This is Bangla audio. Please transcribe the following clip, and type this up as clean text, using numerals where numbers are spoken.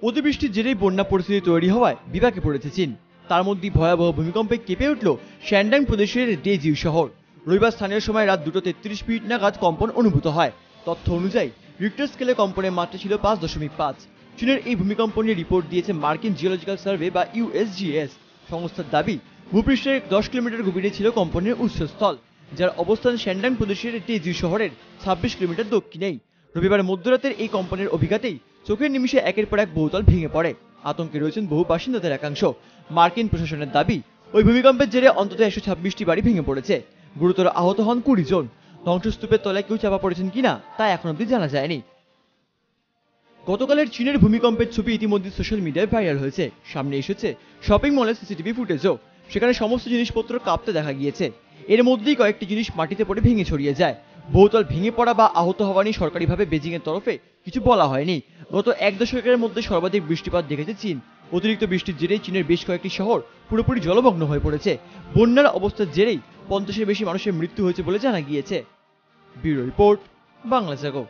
অতিবৃষ্টির জেরেই বন্যা পরিস্থিতি তৈরি হওয়ায় বিপাকে পড়েছে চীন। তার মধ্যে ভয়াবহ ভূমিকম্পে কেঁপে উঠল শ্যানডাং প্রদেশের ডেজিউ শহর। রবিবার স্থানীয় সময় রাত 2:33 নাগাদ কম্পন অনুভূত হয়। তথ্য অনুযায়ী রিক্টার স্কেলে কম্পনের মাত্রা ছিল 5.5। চীনের এই ভূমিকম্প নিয়ে রিপোর্ট দিয়েছে মার্কিন জিওলজিক্যাল সার্ভে বা USGS। সংস্থার দাবি, ভূপৃষ্ঠের 10 কিলোমিটার গভীরে ছিল কম্পনের উৎসস্থল, যার অবস্থান শ্যানডাং প্রদেশের ডেজিউ শহরের 26 কিলোমিটার দক্ষিণেই। রবিবার মধ্যরাতের এই কম্পনের অভিঘাতেই চোখের নিমিষে একের পর এক বহুতল ভেঙে পড়ে। আতঙ্কে রয়েছেন বহু বাসিন্দাদের একাংশ। মার্কিন প্রশাসনের দাবি, ওই ভূমিকম্পের জেরে অন্তত 126টি বাড়ি ভেঙে পড়েছে। গুরুতর আহত হন 20 জন। ধ্বংসস্তূপের তলায় কেউ চাপা পড়েছেন কিনা তা এখন অবধি জানা যায়নি। গতকালের চীনের ভূমিকম্পের ছবি ইতিমধ্যে সোশ্যাল মিডিয়ায় ভাইরাল হয়েছে। সামনে এসেছে শপিং মলের সিসিটিভি ফুটেজও। সেখানে সমস্ত জিনিসপত্র কাঁপতে দেখা গিয়েছে। এর মধ্যেই কয়েকটি জিনিস মাটিতে পড়ে ভেঙে ছড়িয়ে যায়। বহুতল ভেঙে পড়া বা আহত হওয়া নিয়ে সরকারিভাবে বেজিং এর তরফে কিছু বলা হয়নি। গত এক দশকের মধ্যে সর্বাধিক বৃষ্টিপাত দেখেছে চীন। অতিরিক্ত বৃষ্টির জেরেই চীনের বেশ কয়েকটি শহর পুরোপুরি জলমগ্ন হয়ে পড়েছে। বন্যার অবস্থার জেরেই 50-এর বেশি মানুষের মৃত্যু হয়েছে বলে জানা গিয়েছে। ব্যুরো রিপোর্ট, বাংলা জাগো।